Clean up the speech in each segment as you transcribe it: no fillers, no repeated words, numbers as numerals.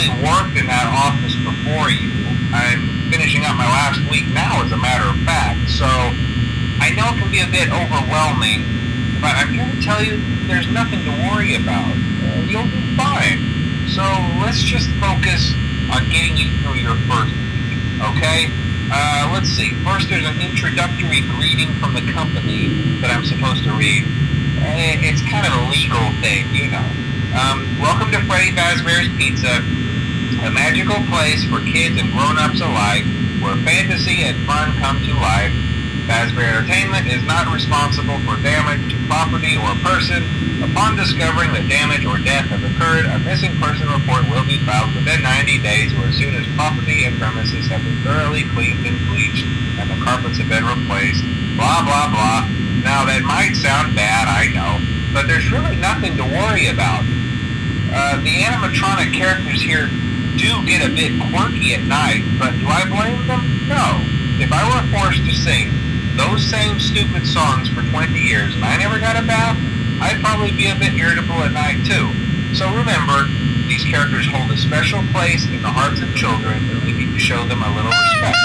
actually worked in that office before you. I'm finishing up my last week now, as a matter of fact, so I know it can be a bit overwhelming, but I'm here to tell you there's nothing to worry about. You'll do fine. So let's just focus on getting you through your first week, okay? Let's see. First, there's an introductory greeting from the company that I'm supposed to read. It's kind of a legal thing, you know. Welcome to Freddy Fazbear's Pizza, a magical place for kids and grown-ups alike, where fantasy and fun come to life. Fazbear Entertainment is not responsible for damage to property or person. Upon discovering that damage or death has occurred, a missing person report will be filed within 90 days or as soon as property and premises have been thoroughly cleaned and bleached and the carpets have been replaced. Blah, blah, blah. Now, that might sound bad, I know, but there's really nothing to worry about. The animatronic characters here do get a bit quirky at night, but do I blame them? No. If I were forced to sing those same stupid songs for 20 years and I never got a bath, I'd probably be a bit irritable at night too. So remember, these characters hold a special place in the hearts of children and we need to show them a little respect,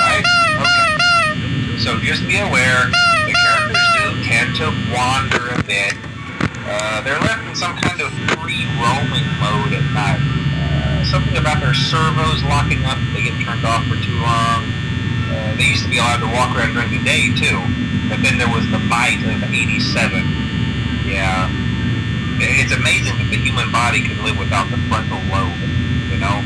right? Okay. So just be aware, the characters do tend to wander a bit. They're left in some kind of free roaming mode at night. Something about their servos locking up if they get turned off for too long. They used to be allowed to walk around during the day too, but then there was the bite of 87. Yeah, it's amazing that the human body can live without the frontal lobe, you know?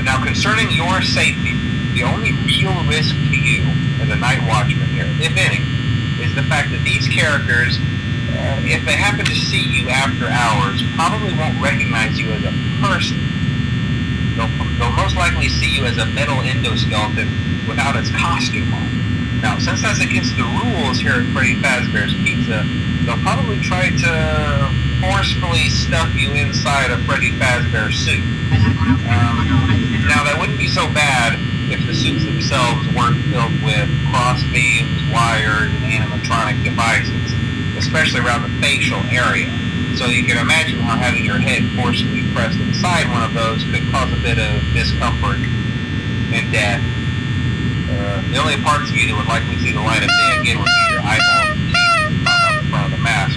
Now, concerning your safety, the only real risk to you as a night watchman here, if any, is the fact that these characters, if they happen to see you after hours, probably won't recognize you as a person. They'll most likely see you as a metal endoskeleton without its costume on. Now, since that's against the rules here at Freddy Fazbear's Pizza, they'll probably try to forcefully stuff you inside a Freddy Fazbear suit. Now, that wouldn't be so bad if the suits themselves weren't filled with cross beams, wires, and animatronic devices, especially around the facial area. So you can imagine how having your head forcibly pressed inside one of those could cause a bit of discomfort and death. The only parts of you that would likely see the light of day again would be your eyeballs and teeth on the front of the mask.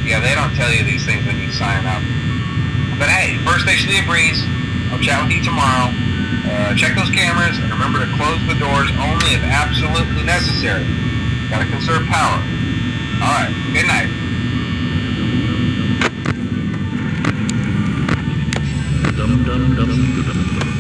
Yeah, they don't tell you these things when you sign up. But hey, first station of the breeze. I'll chat with you tomorrow. Check those cameras and remember to close the doors only if absolutely necessary. Gotta conserve power. Alright, good night. Dum dum dum dum dum.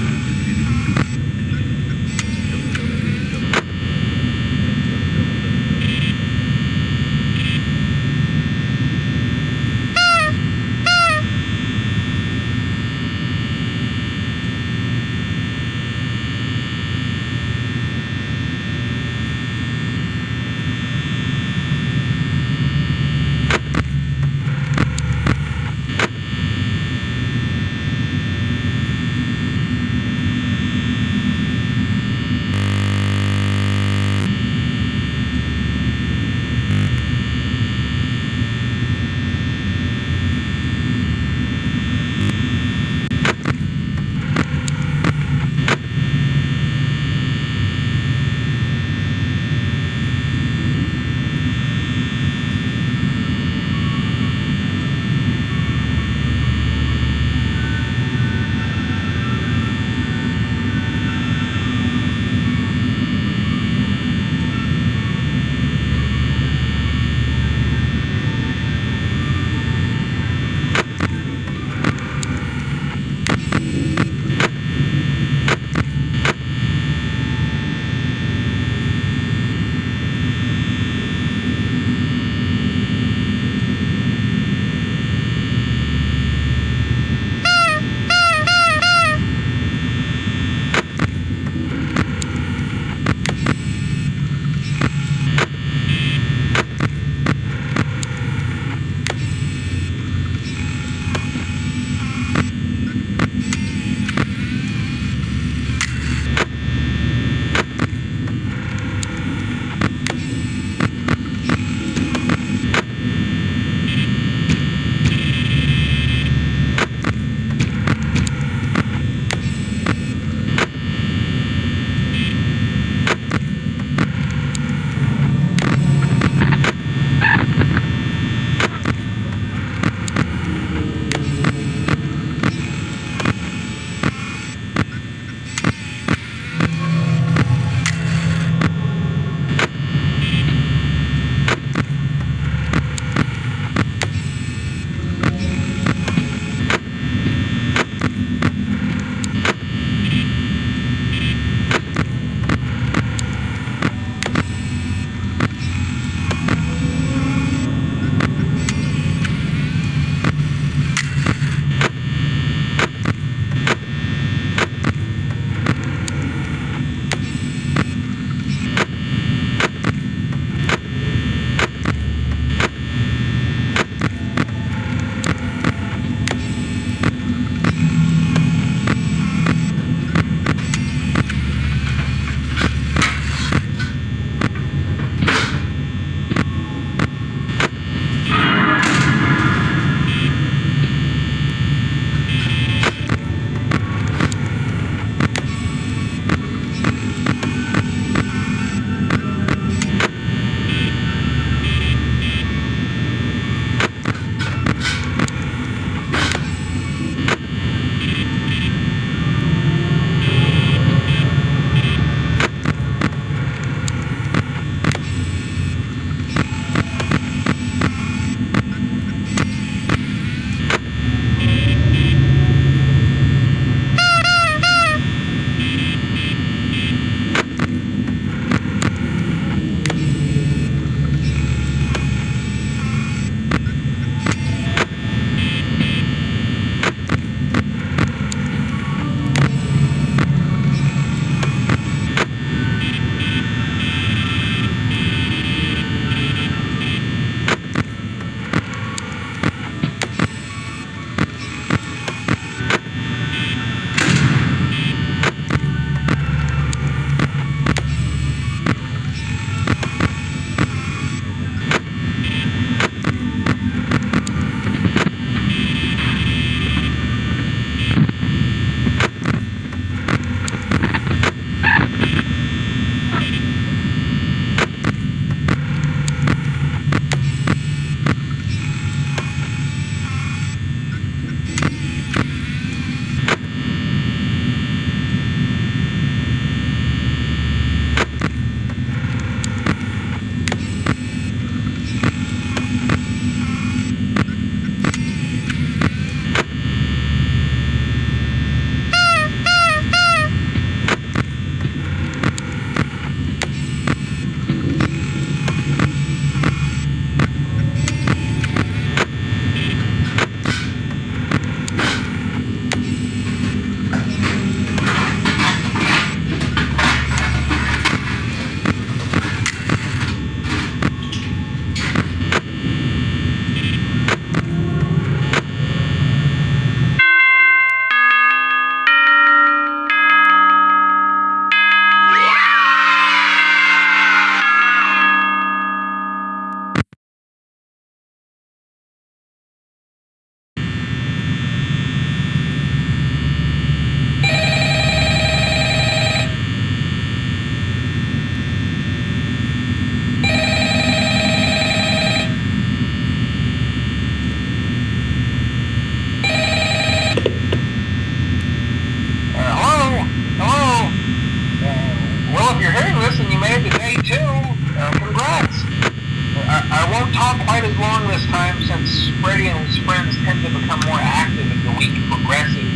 won't talk quite as long this time since Freddy and his friends tend to become more active as the week progresses.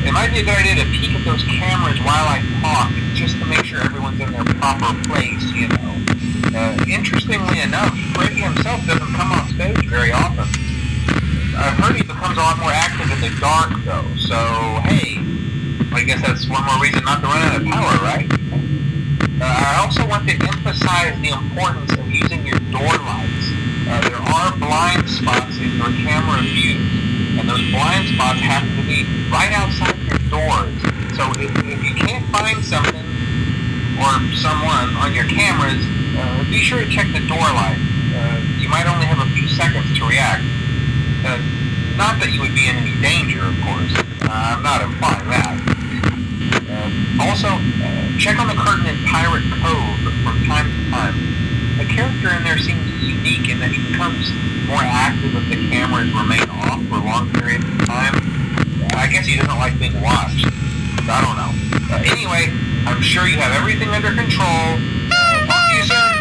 It might be a good idea to peek at those cameras while I talk, just to make sure everyone's in their proper place, you know. Interestingly enough, Freddy himself doesn't come off stage very often. I've heard he becomes a lot more active in the dark, though, so hey, I guess that's one more reason not to run out of power, right? I also want to emphasize the importance of using your door lights. There are blind spots in your camera views, and those blind spots happen to be right outside your doors. So if you can't find something or someone on your cameras, be sure to check the door light. You might only have a few seconds to react. Not that you would be in any danger, of course. I'm not implying that. Also, check on the curtain in Pirate Cove from time to time. The character in there seems unique in that he becomes more active if the cameras remain off for long periods of time. I guess he doesn't like being watched. I don't know. Anyway, I'm sure you have everything under control. Talk to you soon.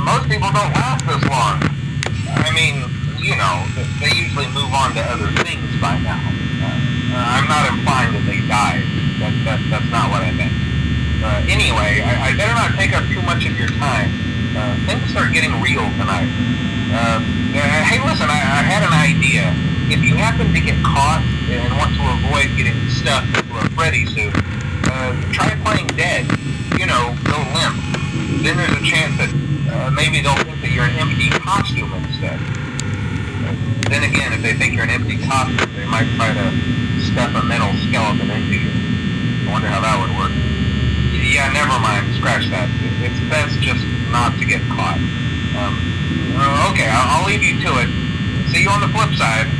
Most people don't last this long. I mean, you know, they usually move on to other things by now. I'm not implying that they died. That's not what I meant. Anyway, I better not take up too much of your time. Things start getting real tonight. Hey, listen, I had an idea. If you happen to get caught and want to avoid getting stuffed into a Freddy suit, try playing dead. You know, go limp. Then there's a chance that maybe they'll think that you're an empty costume instead. Then again, if they think you're an empty costume, they might try to stuff a metal skeleton into you. I wonder how that would work. Yeah, never mind. Scratch that. It's best just not to get caught. Okay, I'll leave you to it. See you on the flip side.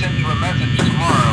send you a message tomorrow